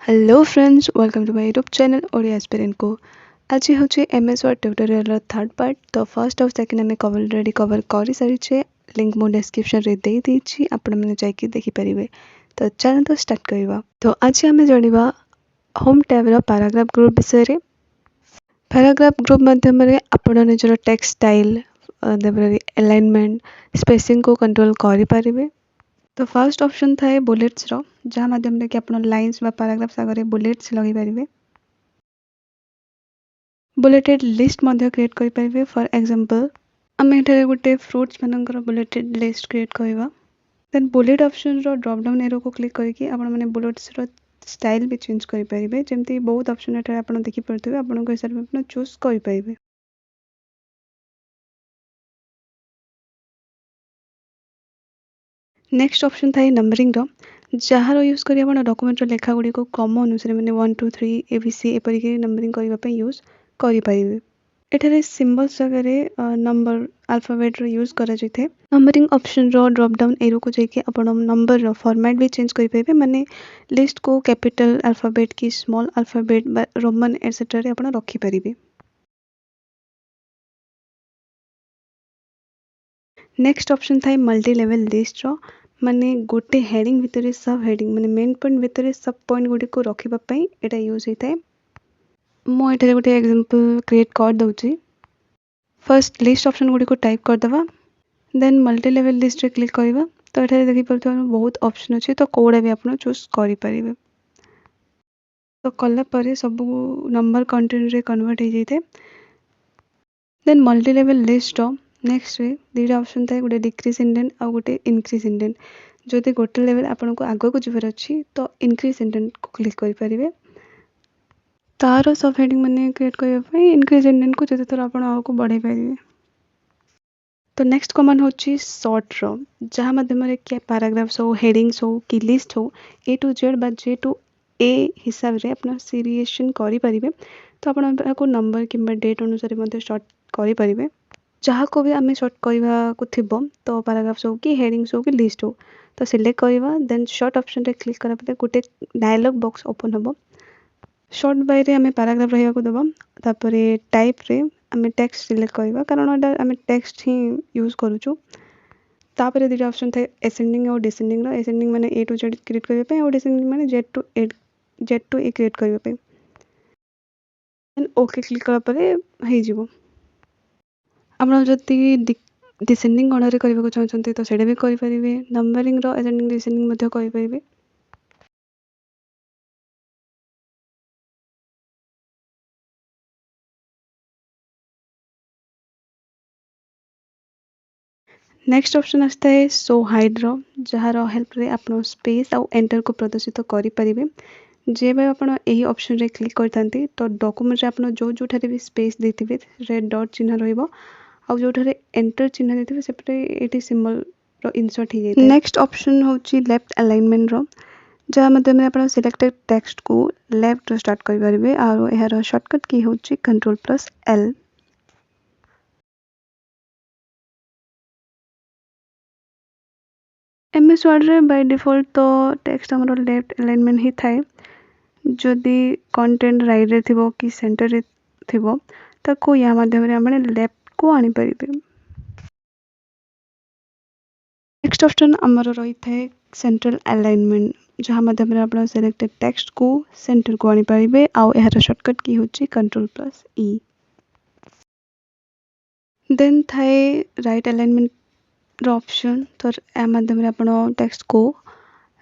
Hello friends, welcome to my YouTube channel Odia aspirant को। आज हूँ MS Word tutorial third part. तो first और सेकेंड आम ऑलरेडी कवर कर सारी। लिंक मो डिस्क्रिप्शन रे दे देछि, आपण मैंने जाकि देखिपारे। तो चलो तो स्टार्ट करवा। तो आज आम जाना होम टैब रो पैराग्राफ ग्रुप विषय। पैराग्राफ ग्रुप मध्यम आपण निजर टेक्स्ट स्टाइल अलाइनमेंट स्पेसिंग को कंट्रोल करें। तो फर्स्ट ऑप्शन थाए बुलेट्स रो, जहाँ माध्यम कि आप लाइन्स व पैराग्राफ्स आगे बुलेट्स लगे पारे। बुलेटेड लिस्ट मध्य क्रिएट कर पारे। फॉर एग्जांपल आम एठारे गोटे फ्रुट्स मानकर बुलेटेड लिस्ट क्रिएट करवा। देन बुलेट ऑप्शन रो ड्रॉप डाउन एरो को क्लिक करके आपण माने बुलेट्स रो स्टाइल भी चेंज कर पारे। जमती बहुत ऑप्शन एठारे आपण देखि पड़थबे, आपण को हिसाब से चूज कर पारे। नेक्स्ट ऑप्शन थाए नंबरिंग रो, जार यूज करी आपण डॉक्यूमेंट रो लेखा गुडी को क्रम अनुसार माने 1 2 3 एबीसी एपरि के नंबरिंग करबा पे यूज करि पारिबे। एठारे सिंबल्स जगह नंबर अल्फाबेट रो यूज करा जैथे। नंबरिंग ऑप्शन रो ड्रॉप डाउन एरो को जाके आपण नंबर रो फॉर्मेट भी चेंज करि पाइबे। माने लिस्ट को कैपिटल अल्फाबेट की स्मॉल अल्फाबेट बा रोमन एटसेट्रा रे आपण रखि पारिबे। नेक्स्ट ऑप्शन थाए मल्टी लेवल लिस्ट रो, माने गोटे हेडिंग भितर सब हेडिंग माने मेन पॉइंट भितर सब पॉइंट गुडी को रखिबा पई एटा यूज होइथाय। मो एठारे गोटे एग्जांपल क्रिएट कर दउची। फर्स्ट लिस्ट ऑप्शन गुडी को टाइप कर दवा, देन मल्टी लेवल लिस्ट रे क्लिक करवा। तो एठारे देखि परथवा बहुत ऑप्शन अछि, तो कोडा भी आपण चूज करि परिबे। तो कला परे सब नंबर कंटेंट रे कन्वर्ट हो जाइते। देन मल्टी लेवल लिस्ट रो नेक्स्ट रे दीटा ऑप्शन थाए, गोटे डिक्रीज इंडेंट आ गोटे इंक्रीज इंडेंट। जदि गोटे लेवल आपण को आगो को जिवर अछि तो इंक्रीज इंडेंट को क्लिक करि परिबे। तार सब हेडिंग माने क्रिएट करबा पई इंक्रीज इंडेंट को जते थोर आपण आगो को बढ़ाई परिबे। तो नेक्स्ट कमांड होची सॉर्ट रो, जहाँ माध्यम रे के पैराग्राफ्स हो, हेडिंग्स हो कि लिस्ट हो ए टू जेड बा जे टू ए हिसाब रे अपना सीरिएशन करि परिबे। तो आपण को नंबर किंबा डेट अनुसार मध्ये शॉर्ट करि परिबे। जहाँ को भी आम शॉर्ट करवा को थिबो, तो पैराग्राफ्स हो कि हेडिंग्स हो कि लिस्ट हो, तो सिलेक्ट करवा। देन शॉर्ट ऑप्शन रे क्लिक करा पते गोटे डायलॉग बॉक्स ओपन होबो। शॉर्ट बाय रे आम पैराग्राफ रहिया को दबा। तापरे टाइप रे आम टेक्स्ट सिलेक्ट करवा, कारण एटा आम टेक्स्ट ही यूज करूछु। तापरे दीटा ऑप्शन थे एसेंडिंग और डिसेंडिंग रो। एसेंडिंग माने ए टू जेड क्रिएट करबा पे और डिसेंडिंग माने जेड टू ए क्रिएट करबा पे। देन ओके क्लिक करा परे हे जिवो। आपण जति डिसेंडिंग ऑर्डर रे करबा को चाहछन्ते तो सेडा भी करि परिबे। नंबरिंग रो एसेंडिंग डिसेंडिंग मध्ये करि परिबे। नेक्स्ट ऑप्शन आस्ता है शो हाइड रो, जहार हेल्प रे आपण स्पेस और एंटर को प्रदर्शित करि परिबे। जेबे आपण एही ऑप्शन रे क्लिक करथांती तो डॉक्यूमेंट रे आपण जो ठारे भी स्पेस देथिबे रेड डॉट चिन्ह रहइबो, और जो ठारे एंटर चिन्ह देथिबे सेपरे एटी सिंबल रो इंसर्ट ही जाय। नेक्स्ट ऑप्शन होची लेफ्ट अलाइनमेंट रो, जहाँ माध्यम रे आपण सिलेक्टेड टेक्स्ट को लेफ्ट रो स्टार्ट करि परिबे। और एहार शॉर्टकट की होची Ctrl+L। एमएस वर्ड रे बाय डिफॉल्ट तो टेक्स्ट हमरो लेफ्ट अलाइनमेंट ही थाए। जदि कंटेंट राइट रे थिबो कि सेंटर रे थिबो ताको या माध्यम रे हमने लेफ्ट को आनी परिबे। नेक्स्ट ऑप्शन हमरो रही थाए सेंट्रल अलाइनमेंट, जहाँ माध्यम रे आपण सिलेक्टेड टेक्स्ट को सेंटर को आनी परिबे। आ एहार शॉर्टकट की होची Ctrl+E। देन थाए राइट अलाइनमेंट रो ऑप्शन, तो या माध्यम रे आपण टेक्स्ट को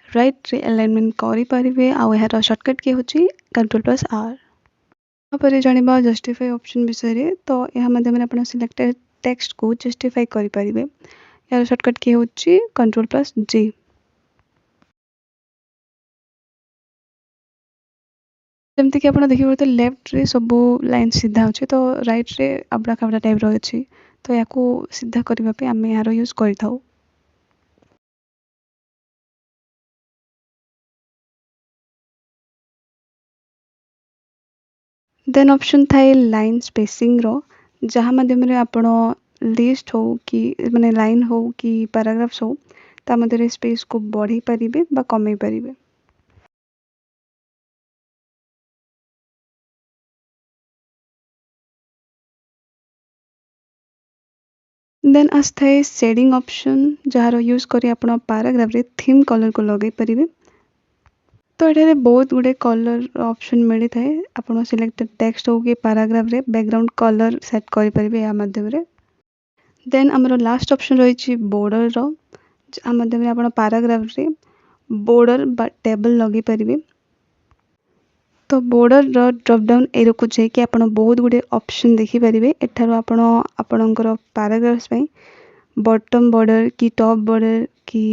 राइट रे अलाइनमेंट करि परिबे। आ एहार शॉर्टकट की होची Ctrl+R। पर जानिबा जस्टिफाई ऑप्शन विषय रे, तो यहाँ माध्यम रे आपण सिलेक्टेड टेक्स्ट को जस्टिफाई करि परिबे। यार शॉर्टकट की होची Ctrl+J। जमती कि आपण देखि परते लेफ्ट रे सब लाइन सीधा होची, तो राइट रे आबड़ा खाबड़ा टाइप रो अछि, तो याको सीधा करबा पे आमे यार यूज करथाउ। देन ऑप्शन थाए लाइन स्पेसिंग रो, जहाँ माध्यम रे आपण लिस्ट हो कि माने लाइन हो कि पैराग्राफ्स हो ता मध्य रे स्पेस को बढ़ाई परिबे बा कमाई परिबे। देन आसଥାଏ शेडिंग ऑप्शन जार यूज करी आपण पैराग्राफ रे थीम कलर को लगे परिबे। तो एठारे बहुत गुडे कलर ऑप्शन मिली थाए आपण सिलेक्टेड टेक्स्ट हो कि पैराग्राफ रे बैकग्राउंड कलर सेट करि परिबे या माध्यम रे। देन हमरो लास्ट ऑप्शन रही बॉर्डर रो आ माध्यम रे आपण पैराग्राफ रे बॉर्डर बा टेबल लगे परिबे। तो बॉर्डर रो ड्रॉप डाउन एरो को जे कि आपण बहुत गुडे ऑप्शन देखि परिबे। एठारो आपण आपणकर पैराग्राफ्स पई बॉटम बॉर्डर कि टॉप बॉर्डर कि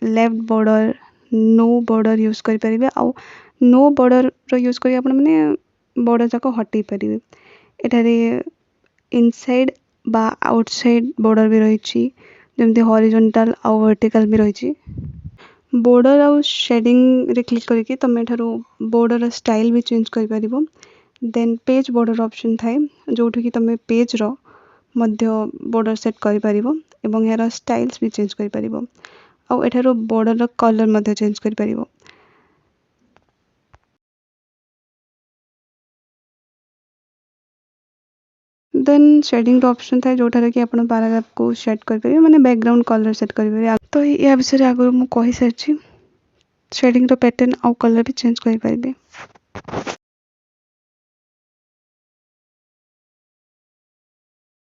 left border no border use करि परिबे। आ नो बॉर्डर रो यूज करी आपण माने बॉर्डर जाको हटै परिबे। एठारे इनसाइड बा आउटसाइड बॉर्डर भी रही जेमती हॉरिजॉन्टल आ वर्टिकल भी रही। बॉर्डर आ शेडिंग रे क्लिक करके तुम एठारो बॉर्डर स्टाइल भी चेंज करि परिबो। देन पेज बॉर्डर ऑप्शन थाए जोठी कि तुम पेज रो मध्य बॉर्डर सेट करि परिबो एवं यार स्टाइल्स भी चेंज करि परिबो। आ एठारो बॉर्डर रो कलर मध्य चेंज करि परिबो। देन शेडिंग ऑप्शन था जोठारे कि आपण पैराग्राफ को सेट कर परिबे माने बैकग्राउंड कलर सेट कर परिबे। तो या विषय आगु मु कहि सारछि शेडिंग रो पैटर्न आ कलर भी चेंज कर परिबे।